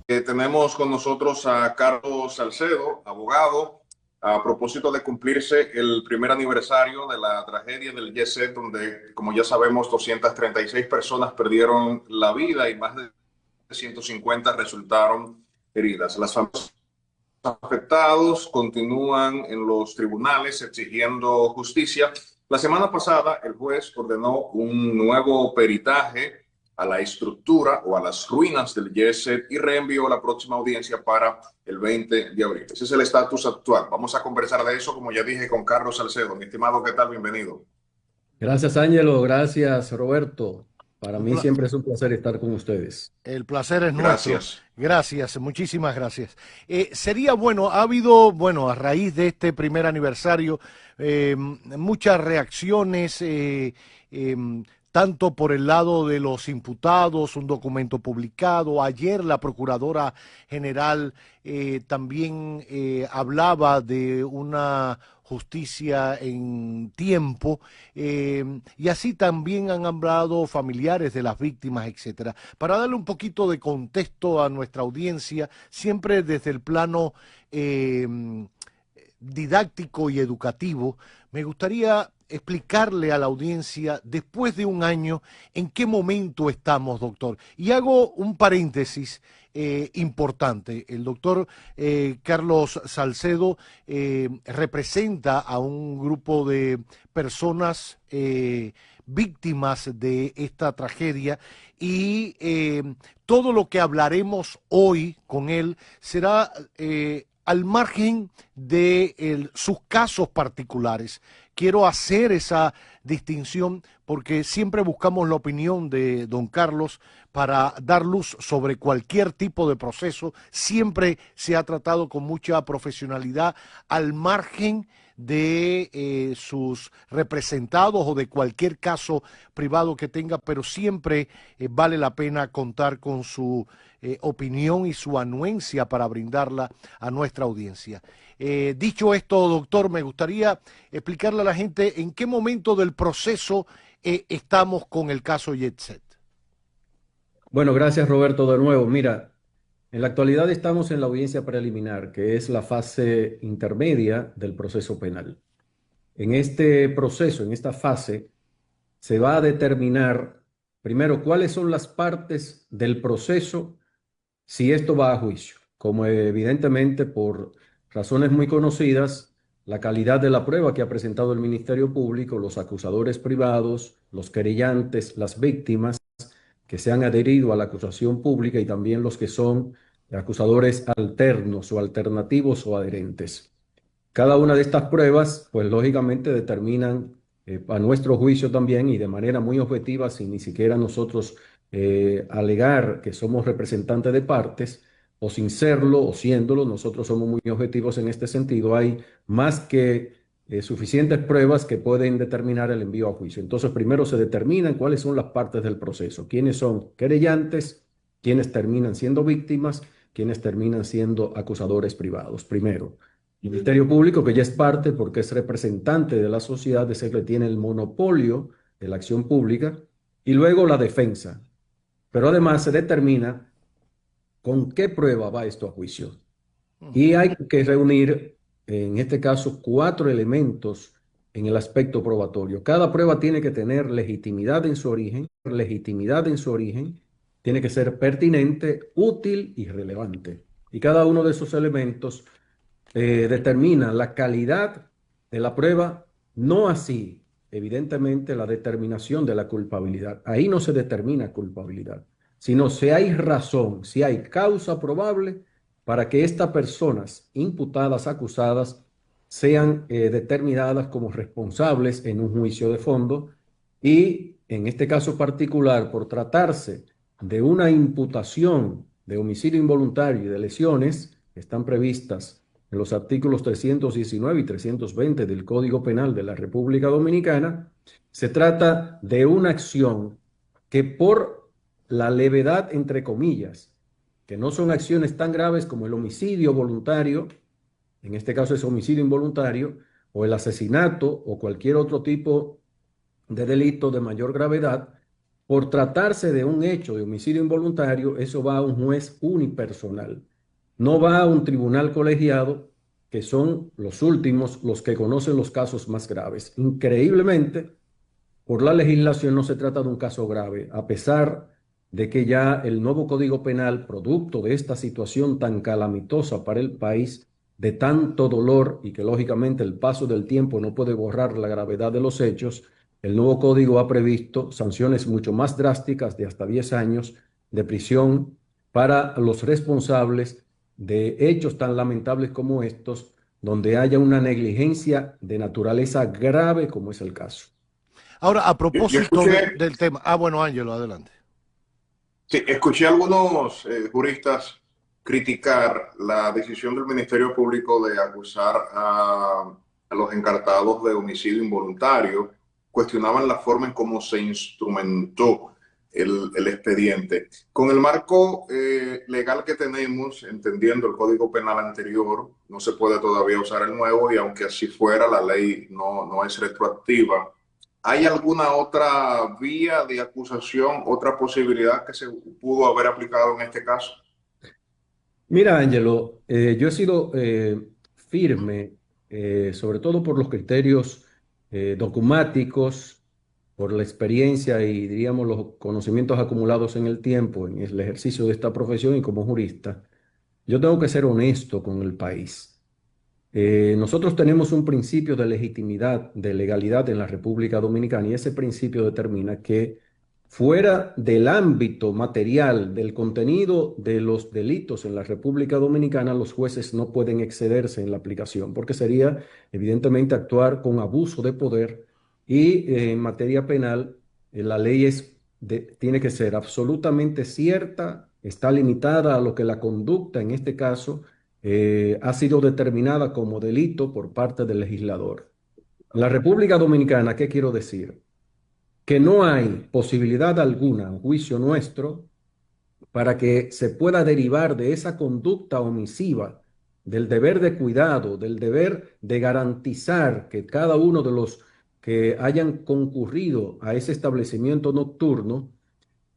Tenemos con nosotros a Carlos Salcedo, abogado, a propósito de cumplirse el primer aniversario de la tragedia del Jet, donde, como ya sabemos, 236 personas perdieron la vida y más de 150 resultaron heridas. Las familias afectados continúan en los tribunales exigiendo justicia. La semana pasada, el juez ordenó un nuevo peritaje a la estructura o a las ruinas del Jet y reenvió la próxima audiencia para el 20 de abril. Ese es el estatus actual. Vamos a conversar de eso, como ya dije, con Carlos Salcedo. Mi estimado, ¿qué tal? Bienvenido. Gracias, Ángelo. Gracias, Roberto. Para Un mí pla- siempre es un placer estar con ustedes. el placer es nuestro. Gracias. Gracias, muchísimas gracias. Sería bueno, ha habido, bueno, a raíz de este primer aniversario, muchas reacciones, tanto por el lado de los imputados, un documento publicado. Ayer la Procuradora General también hablaba de una justicia en tiempo, y así también han hablado familiares de las víctimas, etcétera. Para darle un poquito de contexto a nuestra audiencia, siempre desde el plano didáctico y educativo, me gustaría explicarle a la audiencia, después de un año, en qué momento estamos, doctor. Y hago un paréntesis importante. El doctor Carlos Salcedo representa a un grupo de personas víctimas de esta tragedia y todo lo que hablaremos hoy con él será al margen de sus casos particulares. Quiero hacer esa distinción porque siempre buscamos la opinión de don Carlos para dar luz sobre cualquier tipo de proceso. Siempre se ha tratado con mucha profesionalidad al margen de sus representados o de cualquier caso privado que tenga, pero siempre vale la pena contar con su opinión y su anuencia para brindarla a nuestra audiencia. Dicho esto, doctor, me gustaría explicarle a la gente en qué momento del proceso estamos con el caso Jet. Bueno, gracias, Roberto, de nuevo. Mira, en la actualidad estamos en la audiencia preliminar, que es la fase intermedia del proceso penal. En este proceso, en esta fase, se va a determinar primero cuáles son las partes del proceso si esto va a juicio. Como evidentemente por razones muy conocidas, la calidad de la prueba que ha presentado el Ministerio Público, los acusadores privados, los querellantes, las víctimas que se han adherido a la acusación pública y también los que son acusadores alternos o alternativos o adherentes. Cada una de estas pruebas, pues lógicamente determinan a nuestro juicio también y de manera muy objetiva, sin ni siquiera nosotros alegar que somos representantes de partes, o sin serlo o siéndolo, nosotros somos muy objetivos en este sentido. Hay más que suficientes pruebas que pueden determinar el envío a juicio. Entonces, primero se determinan cuáles son las partes del proceso, quiénes son querellantes, quiénes terminan siendo víctimas, quiénes terminan siendo acusadores privados. Primero. El Ministerio Público, que ya es parte porque es representante de la sociedad, es el que tiene el monopolio de la acción pública, y luego la defensa. Pero además se determina con qué prueba va esto a juicio. Y hay que reunir, en este caso, cuatro elementos en el aspecto probatorio. Cada prueba tiene que tener legitimidad en su origen, tiene que ser pertinente, útil y relevante. Y cada uno de esos elementos determina la calidad de la prueba, no así, evidentemente, la determinación de la culpabilidad. Ahí no se determina culpabilidad, sino si hay razón, si hay causa probable para que estas personas imputadas, acusadas, sean determinadas como responsables en un juicio de fondo y, en este caso particular, por tratarse de una imputación de homicidio involuntario y de lesiones que están previstas en los artículos 319 y 320 del Código Penal de la República Dominicana, se trata de una acción que por la levedad, entre comillas, que no son acciones tan graves como el homicidio voluntario, en este caso es homicidio involuntario, o el asesinato o cualquier otro tipo de delito de mayor gravedad, por tratarse de un hecho de homicidio involuntario, eso va a un juez unipersonal. No va a un tribunal colegiado, que son los últimos, los que conocen los casos más graves. Increíblemente, por la legislación no se trata de un caso grave, a pesar de que ya el nuevo Código Penal, producto de esta situación tan calamitosa para el país, de tanto dolor y que lógicamente el paso del tiempo no puede borrar la gravedad de los hechos, el nuevo código ha previsto sanciones mucho más drásticas de hasta 10 años de prisión para los responsables de hechos tan lamentables como estos, donde haya una negligencia de naturaleza grave como es el caso. Ahora, a Yo propósito escuché, del tema. Ah, bueno, Ángelo, adelante. sí, escuché a algunos juristas criticar la decisión del Ministerio Público de acusar a los encartados de homicidio involuntario. Cuestionaban la forma en cómo se instrumentó el expediente. Con el marco legal que tenemos, entendiendo el Código Penal anterior, no se puede todavía usar el nuevo y aunque así fuera, la ley no es retroactiva. ¿Hay alguna otra vía de acusación, otra posibilidad que se pudo haber aplicado en este caso? Mira, Angelo, yo he sido firme, sobre todo por los criterios dogmáticos, por la experiencia y, diríamos, los conocimientos acumulados en el tiempo, en el ejercicio de esta profesión y como jurista. Yo tengo que ser honesto con el país. Nosotros tenemos un principio de legitimidad, de legalidad en la República Dominicana y ese principio determina que fuera del ámbito material, del contenido de los delitos en la República Dominicana, los jueces no pueden excederse en la aplicación porque sería evidentemente actuar con abuso de poder y en materia penal la ley tiene que ser absolutamente cierta, está limitada a lo que la conducta en este caso ha sido determinada como delito por parte del legislador. En la República Dominicana, ¿qué quiero decir? Que no hay posibilidad alguna, en juicio nuestro, para que se pueda derivar de esa conducta omisiva, del deber de cuidado, del deber de garantizar que cada uno de los que hayan concurrido a ese establecimiento nocturno,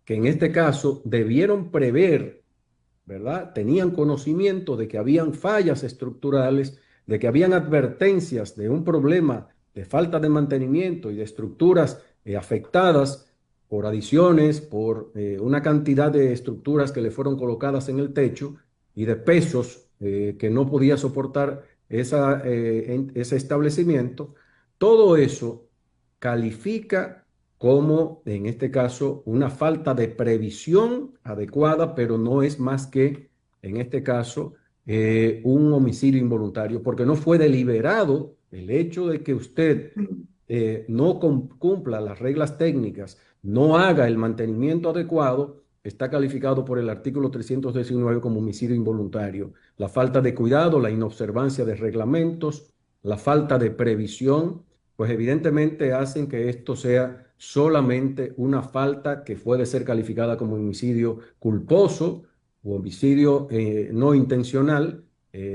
que en este caso debieron prever, ¿verdad? Tenían conocimiento de que habían fallas estructurales, de que habían advertencias de un problema de falta de mantenimiento y de estructuras afectadas por adiciones, por una cantidad de estructuras que le fueron colocadas en el techo y de pesos que no podía soportar ese establecimiento. Todo eso califica como en este caso una falta de previsión adecuada, pero no es más que en este caso un homicidio involuntario, porque no fue deliberado el hecho de que usted no cumpla las reglas técnicas, no haga el mantenimiento adecuado, está calificado por el artículo 319 como homicidio involuntario. La falta de cuidado, la inobservancia de reglamentos, la falta de previsión pues evidentemente hacen que esto sea solamente una falta que puede ser calificada como homicidio culposo o homicidio no intencional,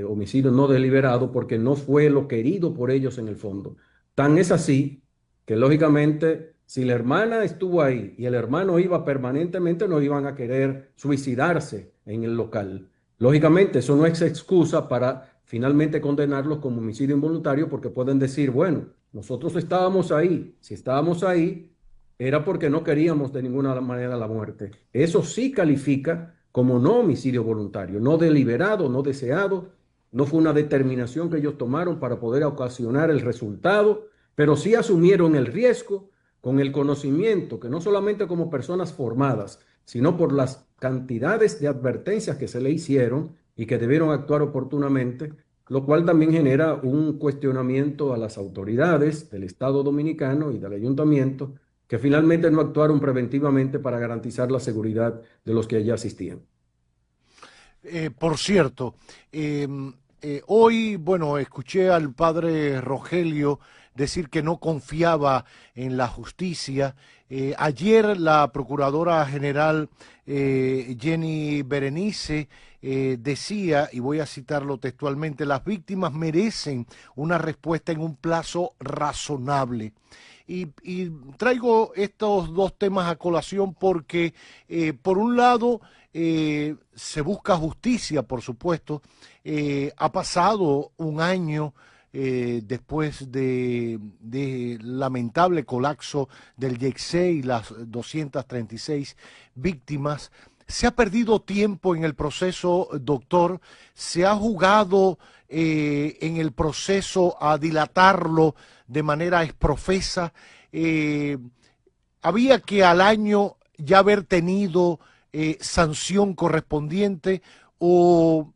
homicidio no deliberado, porque no fue lo querido por ellos en el fondo. Tan es así que lógicamente si la hermana estuvo ahí y el hermano iba permanentemente, no iban a querer suicidarse en el local. Lógicamente eso no es excusa para finalmente condenarlos como homicidio involuntario porque pueden decir, bueno, nosotros estábamos ahí. Si estábamos ahí, era porque no queríamos de ninguna manera la muerte. Eso sí califica como no homicidio voluntario, no deliberado, no deseado. No fue una determinación que ellos tomaron para poder ocasionar el resultado, pero sí asumieron el riesgo con el conocimiento que no solamente como personas formadas, sino por las cantidades de advertencias que se le hicieron y que debieron actuar oportunamente, lo cual también genera un cuestionamiento a las autoridades del Estado Dominicano y del ayuntamiento, que finalmente no actuaron preventivamente para garantizar la seguridad de los que allá asistían. Por cierto, hoy, bueno, escuché al padre Rogelio decir que no confiaba en la justicia. Ayer la Procuradora General Jenny Berenice decía, y voy a citarlo textualmente, las víctimas merecen una respuesta en un plazo razonable. Y traigo estos dos temas a colación porque, por un lado, se busca justicia, por supuesto. Ha pasado un año después de lamentable colapso del YECSE y las 236 víctimas. Se ha perdido tiempo en el proceso, doctor. Se ha jugado en el proceso a dilatarlo de manera exprofesa. Había que al año ya haber tenido sanción correspondiente o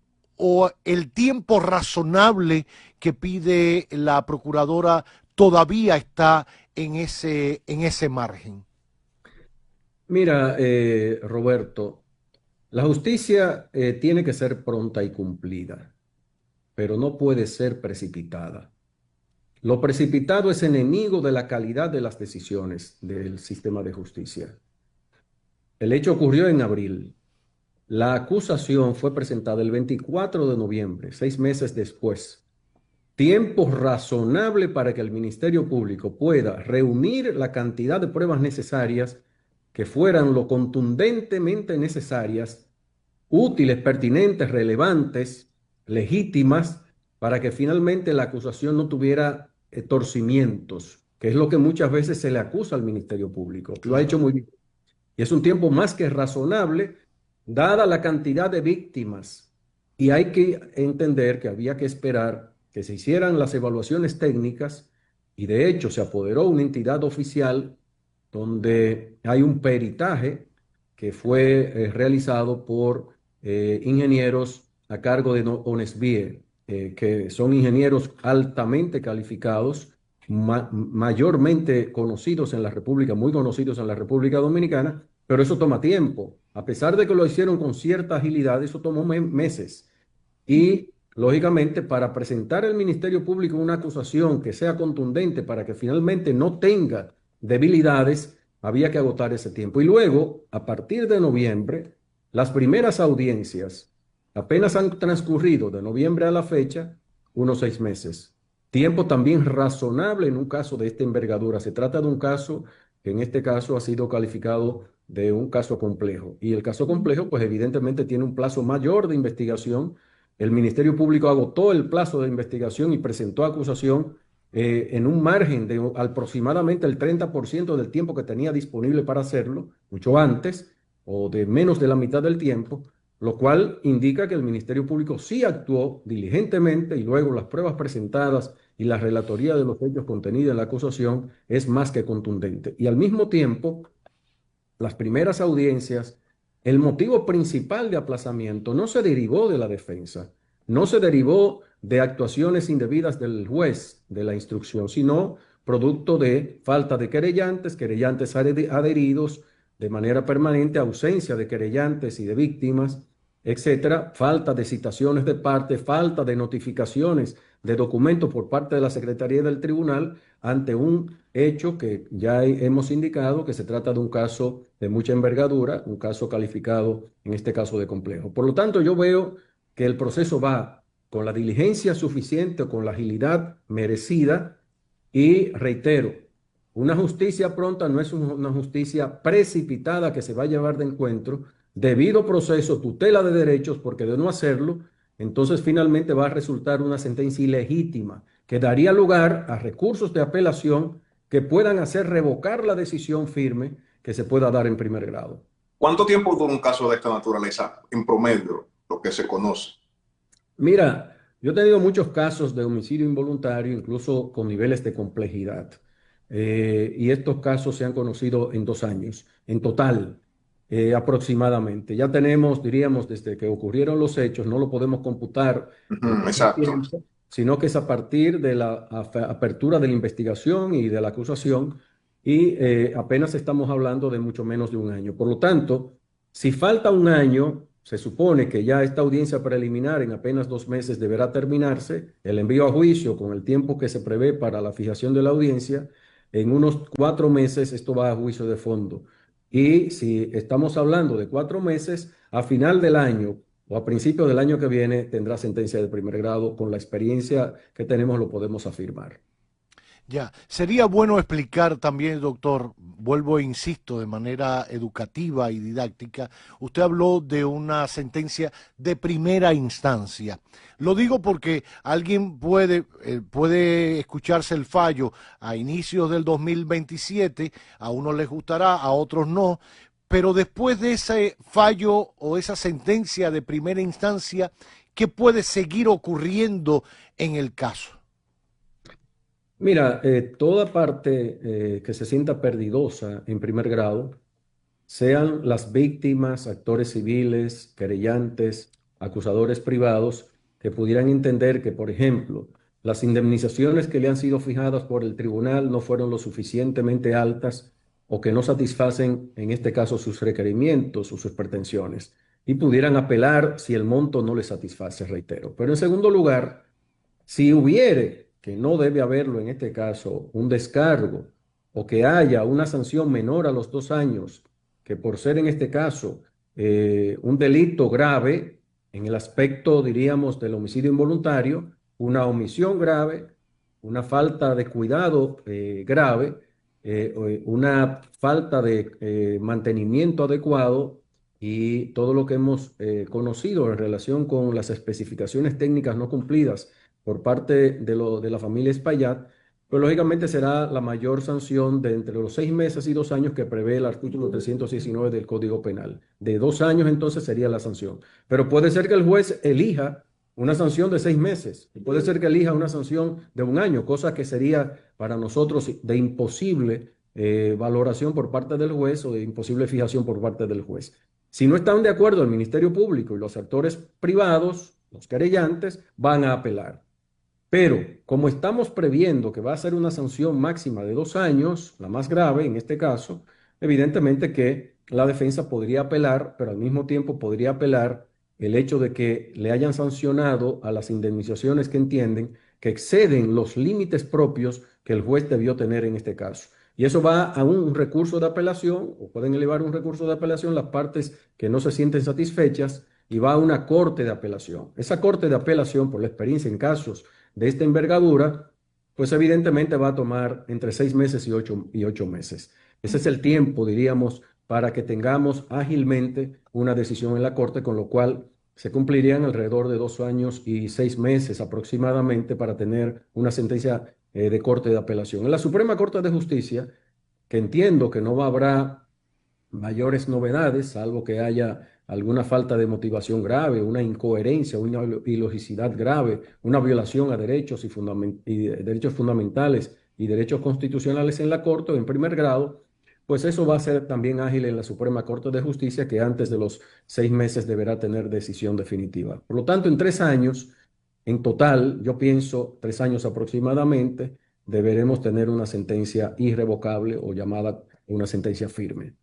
el tiempo razonable que pide la procuradora todavía está en ese margen. Mira, Roberto, la justicia tiene que ser pronta y cumplida, pero no puede ser precipitada. Lo precipitado es enemigo de la calidad de las decisiones del sistema de justicia. El hecho ocurrió en abril. La acusación fue presentada el 24 de noviembre, 6 meses después. Tiempo razonable para que el Ministerio Público pueda reunir la cantidad de pruebas necesarias que fueran lo contundentemente necesarias, útiles, pertinentes, relevantes, legítimas, para que finalmente la acusación no tuviera torcimientos, que es lo que muchas veces se le acusa al Ministerio Público. Lo ha hecho muy bien. Y es un tiempo más que razonable, dada la cantidad de víctimas. Y hay que entender que había que esperar que se hicieran las evaluaciones técnicas y de hecho se apoderó una entidad oficial donde hay un peritaje que fue realizado por ingenieros a cargo de ONESBIE, que son ingenieros altamente calificados, mayormente conocidos en la República, muy conocidos en la República Dominicana, pero eso toma tiempo. A pesar de que lo hicieron con cierta agilidad, eso tomó meses. Y, lógicamente, para presentar al Ministerio Público una acusación que sea contundente para que finalmente no tenga debilidades, había que agotar ese tiempo. Y luego, a partir de noviembre, las primeras audiencias apenas han transcurrido de noviembre a la fecha unos 6 meses. Tiempo también razonable en un caso de esta envergadura. Se trata de un caso que en este caso ha sido calificado de un caso complejo. Y el caso complejo, pues evidentemente tiene un plazo mayor de investigación. El Ministerio Público agotó el plazo de investigación y presentó acusación en un margen de aproximadamente el 30% del tiempo que tenía disponible para hacerlo, mucho antes o de menos de la mitad del tiempo, lo cual indica que el Ministerio Público sí actuó diligentemente y luego las pruebas presentadas y la relatoría de los hechos contenida en la acusación es más que contundente. Y al mismo tiempo, las primeras audiencias, el motivo principal de aplazamiento no se derivó de la defensa, no se derivó de actuaciones indebidas del juez de la instrucción, sino producto de falta de querellantes, querellantes adheridos de manera permanente, ausencia de querellantes y de víctimas, etcétera, falta de citaciones de parte, falta de notificaciones de documentos por parte de la Secretaría del Tribunal ante un hecho que ya hemos indicado que se trata de un caso de mucha envergadura, un caso calificado en este caso de complejo. Por lo tanto, yo veo que el proceso va con la diligencia suficiente o con la agilidad merecida y reitero, una justicia pronta no es una justicia precipitada que se va a llevar de encuentro, debido proceso, tutela de derechos, porque de no hacerlo, entonces finalmente va a resultar una sentencia ilegítima que daría lugar a recursos de apelación que puedan hacer revocar la decisión firme que se pueda dar en primer grado. ¿Cuánto tiempo dura un caso de esta naturaleza en promedio, lo que se conoce? Mira, yo he tenido muchos casos de homicidio involuntario, incluso con niveles de complejidad. Y estos casos se han conocido en 2 años, en total, aproximadamente. Ya tenemos, diríamos, desde que ocurrieron los hechos, no lo podemos computar Exacto. tiempo, sino que es a partir de la apertura de la investigación y de la acusación, y apenas estamos hablando de mucho menos de un año. Por lo tanto, si falta un año, se supone que ya esta audiencia preliminar en apenas 2 meses deberá terminarse, el envío a juicio con el tiempo que se prevé para la fijación de la audiencia, en unos 4 meses esto va a juicio de fondo. Y si estamos hablando de 4 meses, a final del año o a principio del año que viene tendrá sentencia de primer grado. Con la experiencia que tenemos lo podemos afirmar. Ya, sería bueno explicar también, doctor, vuelvo e insisto, de manera educativa y didáctica, usted habló de una sentencia de primera instancia. Lo digo porque alguien puede escucharse el fallo a inicios del 2027, a unos les gustará, a otros no, pero después de ese fallo o esa sentencia de primera instancia, ¿qué puede seguir ocurriendo en el caso? Mira, toda parte que se sienta perdidosa en primer grado, sean las víctimas, actores civiles, querellantes, acusadores privados, que pudieran entender que, por ejemplo, las indemnizaciones que le han sido fijadas por el tribunal no fueron lo suficientemente altas o que no satisfacen, en este caso, sus requerimientos o sus pretensiones, y pudieran apelar si el monto no les satisface, reitero. Pero en segundo lugar, si hubiere, que no debe haberlo en este caso, un descargo o que haya una sanción menor a los 2 años, que por ser en este caso un delito grave, en el aspecto, diríamos, del homicidio involuntario, una omisión grave, una falta de cuidado grave, una falta de mantenimiento adecuado y todo lo que hemos conocido en relación con las especificaciones técnicas no cumplidas por parte de la familia Espaillat, pues lógicamente será la mayor sanción de entre los 6 meses y 2 años que prevé el artículo 319 del Código Penal. De 2 años entonces sería la sanción. Pero puede ser que el juez elija una sanción de 6 meses, y puede ser que elija una sanción de 1 año, cosa que sería para nosotros de imposible valoración por parte del juez o de imposible fijación por parte del juez. Si no están de acuerdo el Ministerio Público y los actores privados, los querellantes, van a apelar. Pero como estamos previendo que va a ser una sanción máxima de 2 años, la más grave en este caso, evidentemente que la defensa podría apelar, pero al mismo tiempo podría apelar el hecho de que le hayan sancionado a las indemnizaciones que entienden que exceden los límites propios que el juez debió tener en este caso. Y eso va a un recurso de apelación, o pueden elevar un recurso de apelación las partes que no se sienten satisfechas, y va a una corte de apelación. Esa corte de apelación, por la experiencia en casos de esta envergadura, pues evidentemente va a tomar entre 6 meses y 8 meses. Ese es el tiempo, diríamos, para que tengamos ágilmente una decisión en la Corte, con lo cual se cumplirían alrededor de 2 años y 6 meses aproximadamente para tener una sentencia de Corte de Apelación. En la Suprema Corte de Justicia, que entiendo que no habrá mayores novedades, salvo que haya alguna falta de motivación grave, una incoherencia, una ilogicidad grave, una violación a derechos derechos fundamentales y derechos constitucionales en la Corte o en primer grado, pues eso va a ser también ágil en la Suprema Corte de Justicia, que antes de los 6 meses deberá tener decisión definitiva. Por lo tanto, en 3 años, en total, yo pienso 3 años aproximadamente, deberemos tener una sentencia irrevocable o llamada una sentencia firme.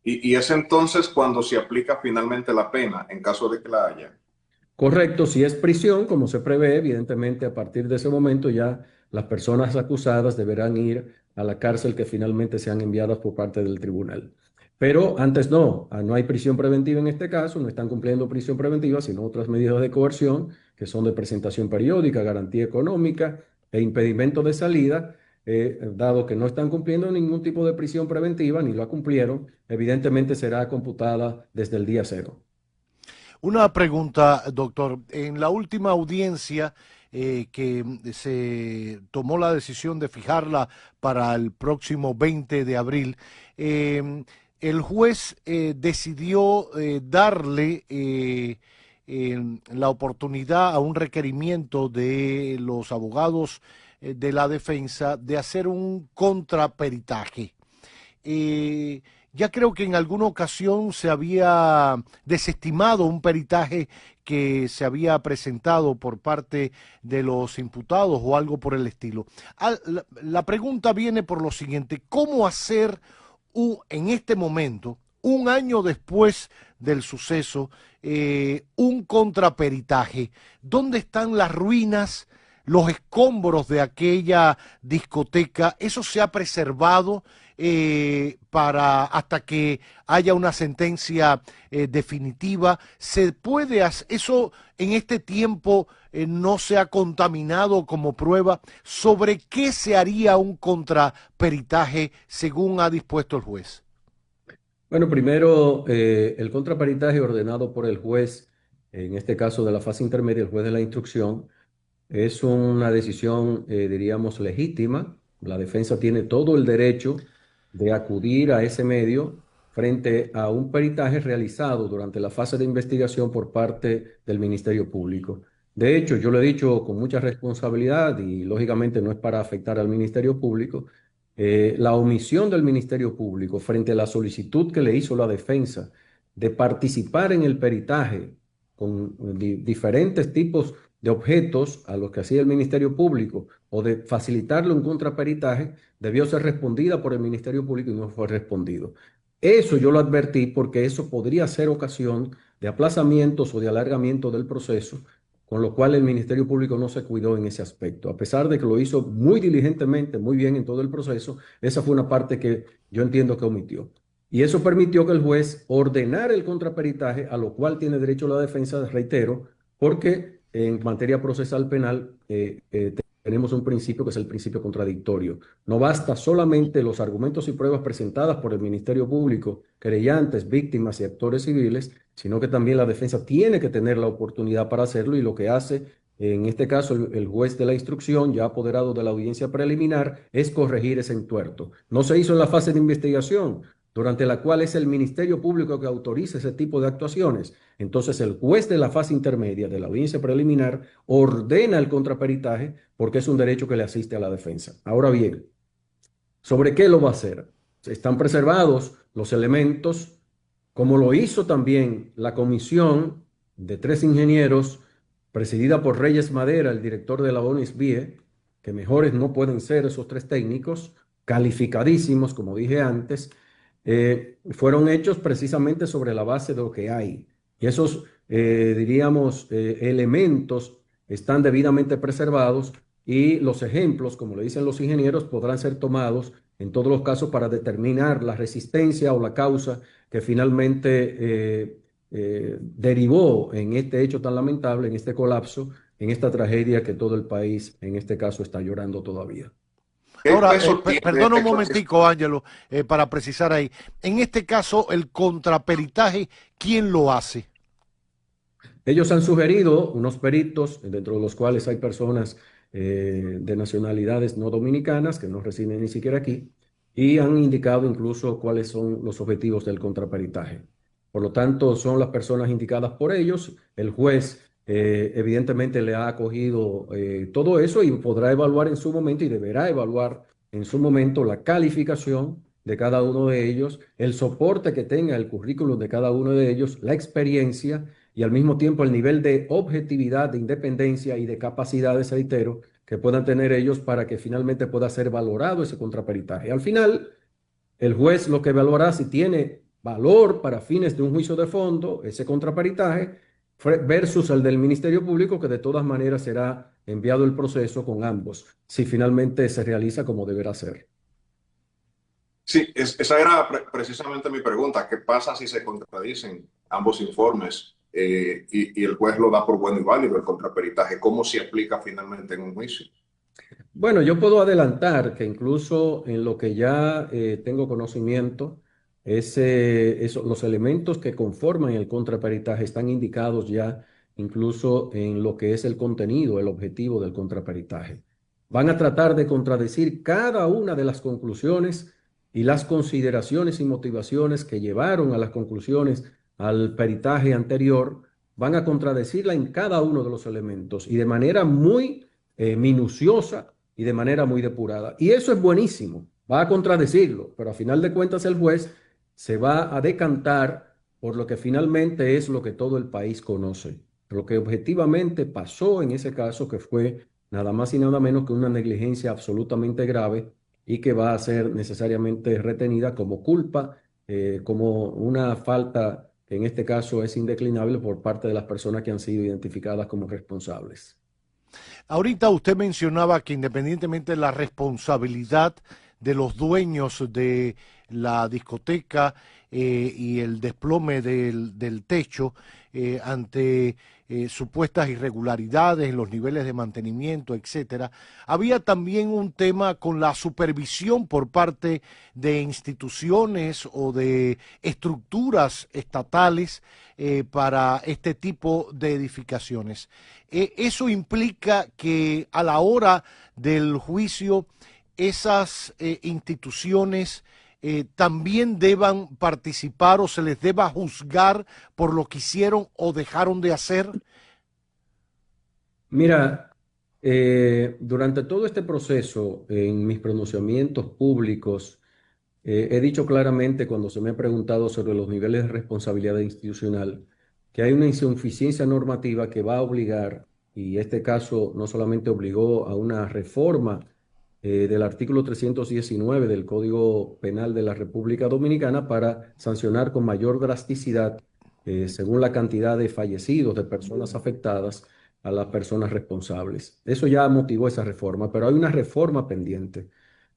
Y es entonces cuando se aplica finalmente la pena, en caso de que la haya. Correcto, si es prisión, como se prevé, evidentemente a partir de ese momento ya las personas acusadas deberán ir a la cárcel que finalmente sean enviadas por parte del tribunal. Pero antes no, no hay prisión preventiva en este caso, no están cumpliendo prisión preventiva, sino otras medidas de coerción que son de presentación periódica, garantía económica e impedimento de salida. Dado que no están cumpliendo ningún tipo de prisión preventiva, ni lo cumplieron, evidentemente será computada desde el día cero. Una pregunta, doctor. En la última audiencia que se tomó la decisión de fijarla para el próximo 20 de abril, el juez decidió darle la oportunidad a un requerimiento de los abogados de la defensa de hacer un contraperitaje. Ya creo que en alguna ocasión se había desestimado un peritaje que se había presentado por parte de los imputados o algo por el estilo. La pregunta viene por lo siguiente: ¿cómo hacer en este momento, un año después del suceso, un contraperitaje? ¿Dónde están las ruinas, los escombros de aquella discoteca? ¿Eso se ha preservado? para hasta que haya una sentencia definitiva. ¿Se puede hacer eso en este tiempo? No se ha contaminado como prueba. ¿Sobre qué se haría un contraperitaje según ha dispuesto el juez? Bueno, primero, el contraperitaje ordenado por el juez, en este caso de la fase intermedia, el juez de la instrucción, es una decisión, diríamos, legítima. La defensa tiene todo el derecho de acudir a ese medio frente a un peritaje realizado durante la fase de investigación por parte del Ministerio Público. De hecho, yo lo he dicho con mucha responsabilidad y lógicamente no es para afectar al Ministerio Público. La omisión del Ministerio Público frente a la solicitud que le hizo la defensa de participar en el peritaje con diferentes tipos de objetos a los que hacía el Ministerio Público o de facilitarle un contraperitaje, debió ser respondida por el Ministerio Público y no fue respondido. Eso yo lo advertí porque eso podría ser ocasión de aplazamientos o de alargamiento del proceso, con lo cual el Ministerio Público no se cuidó en ese aspecto. A pesar de que lo hizo muy diligentemente, muy bien en todo el proceso, esa fue una parte que yo entiendo que omitió. Y eso permitió que el juez ordenara el contraperitaje, a lo cual tiene derecho la defensa, reitero, porque en materia procesal penal tenemos un principio que es el principio contradictorio. No basta solamente los argumentos y pruebas presentadas por el Ministerio Público, querellantes, víctimas y actores civiles, sino que también la defensa tiene que tener la oportunidad para hacerlo y lo que hace, en este caso, el juez de la instrucción, ya apoderado de la audiencia preliminar, es corregir ese entuerto. No se hizo en la fase de investigación, durante la cual es el Ministerio Público que autoriza ese tipo de actuaciones. Entonces el juez de la fase intermedia de la audiencia preliminar ordena el contraperitaje porque es un derecho que le asiste a la defensa. Ahora bien, ¿sobre qué lo va a hacer? Están preservados los elementos, como lo hizo también la comisión de 3 ingenieros presidida por Reyes Madera, el director de la ONISBIE, que mejores no pueden ser esos 3 técnicos, calificadísimos, como dije antes, fueron hechos precisamente sobre la base de lo que hay. Y esos, diríamos, elementos están debidamente preservados y los ejemplos, como le dicen los ingenieros, podrán ser tomados en todos los casos para determinar la resistencia o la causa que finalmente derivó en este hecho tan lamentable, en este colapso, en esta tragedia que todo el país, en este caso, está llorando todavía. ¿Qué Ahora, peso tiene perdona un eso? momentico, Ángelo, para precisar ahí. En este caso, el contraperitaje, ¿quién lo hace? Ellos han sugerido unos peritos, dentro de los cuales hay personas de nacionalidades no dominicanas que no residen ni siquiera aquí, y han indicado incluso cuáles son los objetivos del contraperitaje. Por lo tanto, son las personas indicadas por ellos. El juez evidentemente le ha acogido todo eso y podrá evaluar en su momento y deberá evaluar en su momento la calificación de cada uno de ellos, el soporte que tenga el currículum de cada uno de ellos, la experiencia y al mismo tiempo el nivel de objetividad, de independencia y de capacidades, reitero, que puedan tener ellos para que finalmente pueda ser valorado ese contraperitaje. Al final, el juez lo que evaluará si tiene valor para fines de un juicio de fondo, ese contraperitaje, versus el del Ministerio Público, que de todas maneras será enviado el proceso con ambos, si finalmente se realiza como deberá ser. Sí, esa era precisamente mi pregunta. ¿Qué pasa si se contradicen ambos informes y el juez lo da por bueno y válido el contraperitaje? ¿Cómo se aplica finalmente en un juicio? Bueno, yo puedo adelantar que incluso en lo que ya tengo conocimiento, los elementos que conforman el contraperitaje están indicados ya incluso en lo que es el contenido, el objetivo del contraperitaje. Van a tratar de contradecir cada una de las conclusiones y las consideraciones y motivaciones que llevaron a las conclusiones al peritaje anterior, van a contradecirla en cada uno de los elementos y de manera muy minuciosa y de manera muy depurada. Y eso es buenísimo, va a contradecirlo, pero a final de cuentas el juez se va a decantar por lo que finalmente es lo que todo el país conoce, lo que objetivamente pasó en ese caso, que fue nada más y nada menos que una negligencia absolutamente grave y que va a ser necesariamente retenida como culpa, como una falta que en este caso es indeclinable por parte de las personas que han sido identificadas como responsables. Ahorita usted mencionaba que independientemente de la responsabilidad de los dueños de la discoteca y el desplome del techo ante supuestas irregularidades en los niveles de mantenimiento, etcétera. Había también un tema con la supervisión por parte de instituciones o de estructuras estatales para este tipo de edificaciones. Eso implica que a la hora del juicio esas instituciones también deban participar o se les deba juzgar por lo que hicieron o dejaron de hacer. Mira, durante todo este proceso, en mis pronunciamientos públicos, he dicho claramente cuando se me ha preguntado sobre los niveles de responsabilidad institucional que hay una insuficiencia normativa que va a obligar, y este caso no solamente obligó a una reforma del artículo 319 del Código Penal de la República Dominicana para sancionar con mayor drasticidad, según la cantidad de fallecidos, de personas afectadas, a las personas responsables. Eso ya motivó esa reforma, pero hay una reforma pendiente.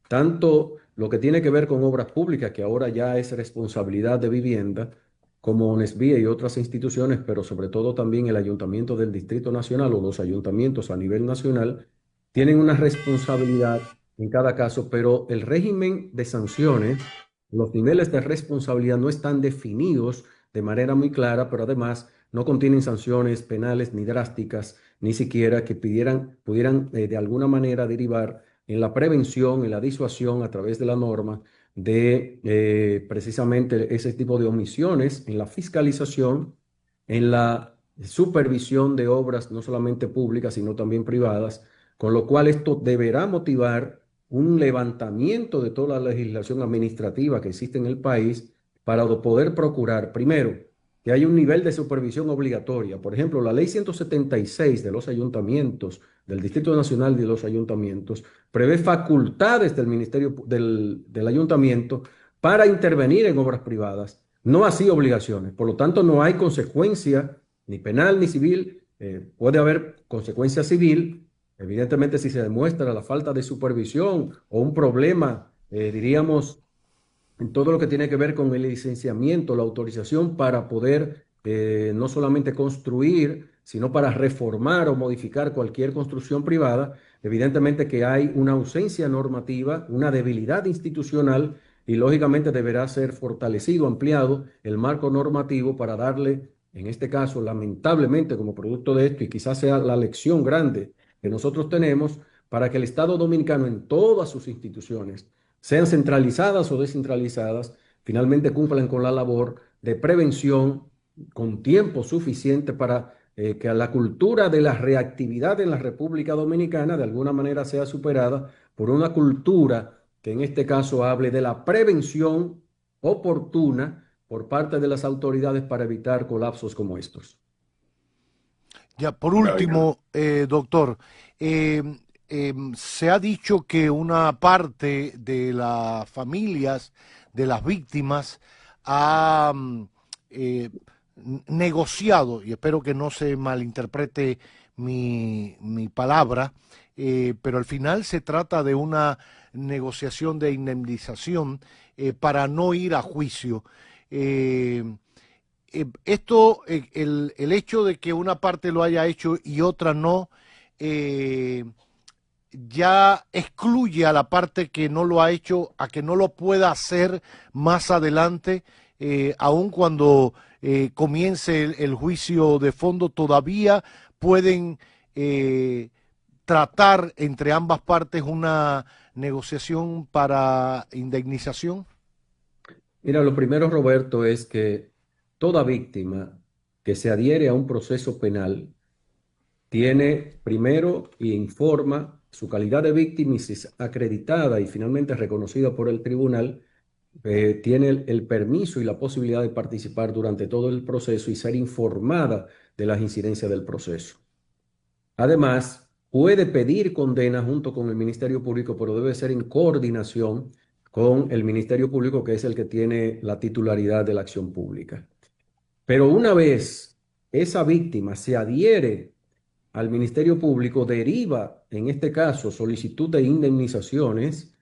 Tanto lo que tiene que ver con obras públicas, que ahora ya es responsabilidad de vivienda, como ONESVIE y otras instituciones, pero sobre todo también el Ayuntamiento del Distrito Nacional o los ayuntamientos a nivel nacional, tienen una responsabilidad en cada caso, pero el régimen de sanciones, los niveles de responsabilidad no están definidos de manera muy clara, pero además no contienen sanciones penales ni drásticas, ni siquiera que pudieran de alguna manera derivar en la prevención, en la disuasión a través de la norma de precisamente ese tipo de omisiones en la fiscalización, en la supervisión de obras no solamente públicas, sino también privadas, con lo cual esto deberá motivar un levantamiento de toda la legislación administrativa que existe en el país para poder procurar, primero, que haya un nivel de supervisión obligatoria. Por ejemplo, la ley 176 de los ayuntamientos, del Distrito Nacional y de los ayuntamientos, prevé facultades del Ministerio del Ayuntamiento para intervenir en obras privadas, no así obligaciones. Por lo tanto, no hay consecuencia ni penal ni civil. Puede haber consecuencia civil, evidentemente, si se demuestra la falta de supervisión o un problema, diríamos, en todo lo que tiene que ver con el licenciamiento, la autorización para poder no solamente construir, sino para reformar o modificar cualquier construcción privada. Evidentemente que hay una ausencia normativa, una debilidad institucional y lógicamente deberá ser fortalecido, ampliado el marco normativo para darle, en este caso, lamentablemente como producto de esto, y quizás sea la lección grande que nosotros tenemos, para que el Estado dominicano en todas sus instituciones, sean centralizadas o descentralizadas, finalmente cumplan con la labor de prevención con tiempo suficiente para que la cultura de la reactividad en la República Dominicana de alguna manera sea superada por una cultura que en este caso hable de la prevención oportuna por parte de las autoridades para evitar colapsos como estos. Ya, por último, doctor, se ha dicho que una parte de las familias de las víctimas ha negociado, y espero que no se malinterprete mi palabra, pero al final se trata de una negociación de indemnización para no ir a juicio. Esto, el hecho de que una parte lo haya hecho y otra no, ya excluye a la parte que no lo ha hecho a que no lo pueda hacer más adelante, aun cuando comience el juicio de fondo, todavía pueden tratar entre ambas partes una negociación para indemnización. Mira, lo primero, Roberto, es que toda víctima que se adhiere a un proceso penal tiene primero y informa su calidad de víctima y si es acreditada y finalmente reconocida por el tribunal, tiene el permiso y la posibilidad de participar durante todo el proceso y ser informada de las incidencias del proceso. Además, puede pedir condena junto con el Ministerio Público, pero debe ser en coordinación con el Ministerio Público, que es el que tiene la titularidad de la acción pública. Pero una vez esa víctima se adhiere al Ministerio Público, deriva, en este caso, solicitud de indemnizaciones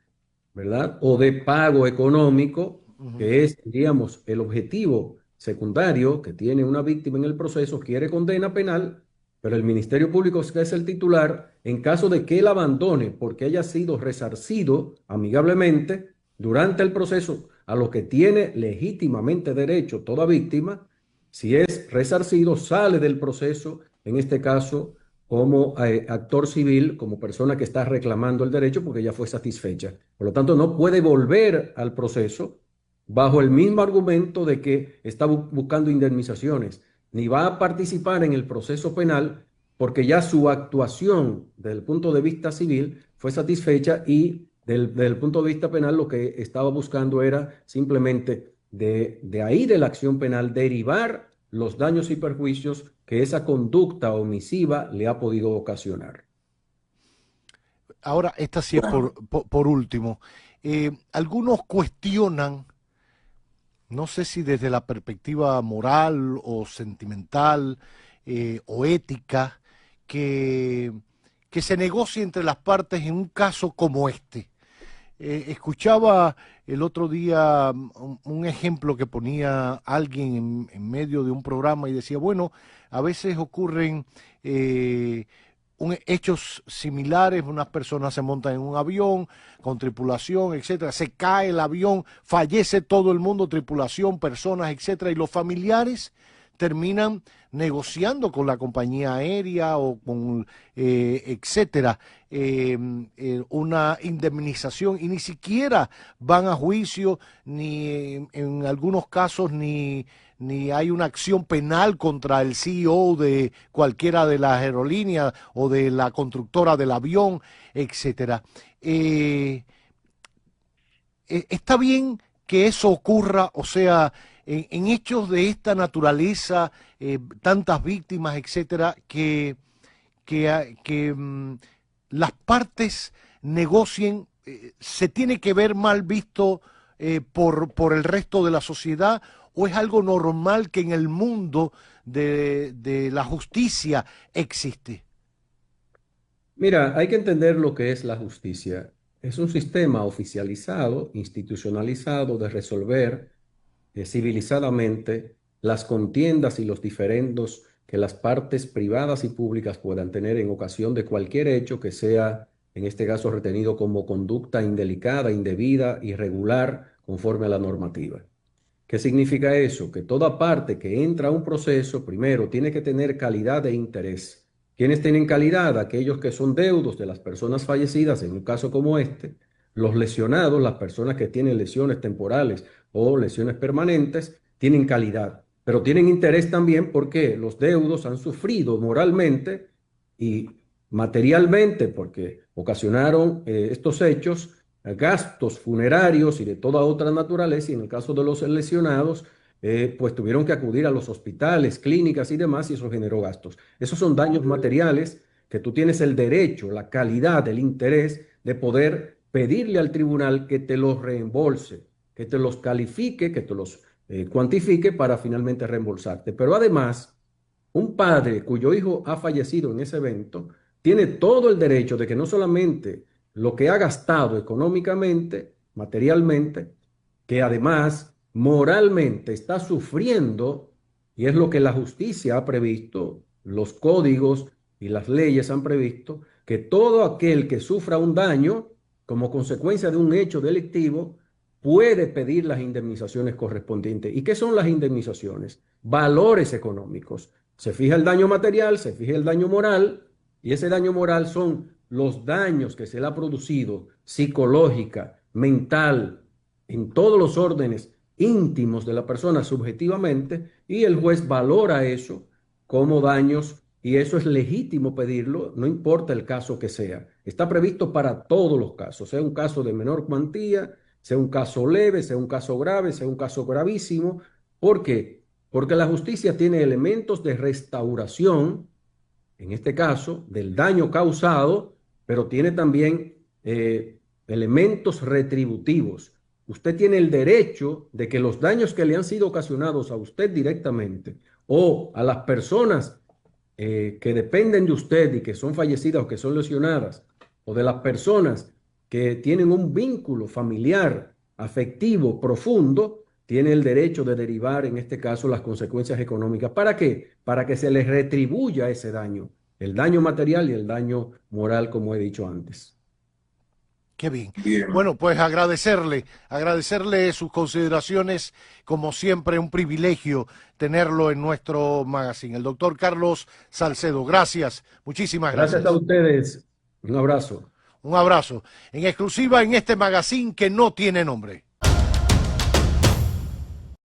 ¿verdad? O de pago económico, Ujú. que es, digamos, el objetivo secundario que tiene una víctima en el proceso, quiere condena penal, pero el Ministerio Público, que es el titular, en caso de que él abandone porque haya sido resarcido amigablemente durante el proceso, a lo que tiene legítimamente derecho toda víctima, si es resarcido, sale del proceso, en este caso como actor civil, como persona que está reclamando el derecho porque ya fue satisfecha. Por lo tanto, no puede volver al proceso bajo el mismo argumento de que está buscando indemnizaciones, ni va a participar en el proceso penal porque ya su actuación desde el punto de vista civil fue satisfecha y desde el punto de vista penal lo que estaba buscando era simplemente de ahí de la acción penal derivar los daños y perjuicios que esa conducta omisiva le ha podido ocasionar. Ahora, esta sí es Bueno, por último. Algunos cuestionan, no sé si desde la perspectiva moral o sentimental o ética, que, que se negocie entre las partes en un caso como este. Escuchaba el otro día un ejemplo que ponía alguien en medio de un programa y decía, bueno, a veces ocurren hechos similares, unas personas se montan en un avión con tripulación, etcétera, se cae el avión, fallece todo el mundo, tripulación, personas, etcétera, y los familiares terminan negociando con la compañía aérea o con etcétera, una indemnización y ni siquiera van a juicio, ni en algunos casos ni hay una acción penal contra el CEO de cualquiera de las aerolíneas o de la constructora del avión, etcétera. Está bien que eso ocurra, o sea, en hechos de esta naturaleza, tantas víctimas, etcétera, que las partes negocien, se tiene que ver mal visto por el resto de la sociedad, o es algo normal que en el mundo de la justicia existe. Mira, hay que entender lo que es la justicia. Es un sistema oficializado, institucionalizado de resolver civilizadamente las contiendas y los diferendos que las partes privadas y públicas puedan tener en ocasión de cualquier hecho que sea, en este caso, retenido como conducta indelicada, indebida, irregular, conforme a la normativa. ¿Qué significa eso? Que toda parte que entra a un proceso, primero, tiene que tener calidad de interés. ¿Quiénes tienen calidad? Aquellos que son deudos de las personas fallecidas, en un caso como este, los lesionados, las personas que tienen lesiones temporales o lesiones permanentes, tienen calidad, pero tienen interés también porque los deudos han sufrido moralmente y materialmente porque ocasionaron estos hechos gastos funerarios y de toda otra naturaleza, y en el caso de los lesionados, pues tuvieron que acudir a los hospitales, clínicas y demás, y eso generó gastos. Esos son daños materiales que tú tienes el derecho, la calidad, el interés de poder pedirle al tribunal que te los reembolse, que te los califique, que te los cuantifique para finalmente reembolsarte. Pero además, un padre cuyo hijo ha fallecido en ese evento tiene todo el derecho de que no solamente lo que ha gastado económicamente, materialmente, que además moralmente está sufriendo, y es lo que la justicia ha previsto, los códigos y las leyes han previsto, que todo aquel que sufra un daño como consecuencia de un hecho delictivo puede pedir las indemnizaciones correspondientes. ¿Y qué son las indemnizaciones? Valores económicos. Se fija el daño material, se fija el daño moral, y ese daño moral son los daños que se le ha producido psicológica, mental, en todos los órdenes íntimos de la persona subjetivamente, y el juez valora eso como daños y eso es legítimo pedirlo, no importa el caso que sea. Está previsto para todos los casos, sea un caso de menor cuantía, sea un caso leve, sea un caso grave, sea un caso gravísimo. ¿Por qué? Porque la justicia tiene elementos de restauración, en este caso, del daño causado, pero tiene también elementos retributivos. Usted tiene el derecho de que los daños que le han sido ocasionados a usted directamente o a las personas que dependen de usted y que son fallecidas o que son lesionadas, o de las personas que tienen un vínculo familiar, afectivo, profundo, tienen el derecho de derivar, en este caso, las consecuencias económicas. ¿Para qué? Para que se les retribuya ese daño, el daño material y el daño moral, como he dicho antes. Qué bien. Bien. Bueno, pues agradecerle sus consideraciones, como siempre, un privilegio tenerlo en nuestro magazine. El doctor Carlos Salcedo, gracias, muchísimas gracias. Gracias a ustedes. Un abrazo. Un abrazo. En exclusiva en este magazine que no tiene nombre.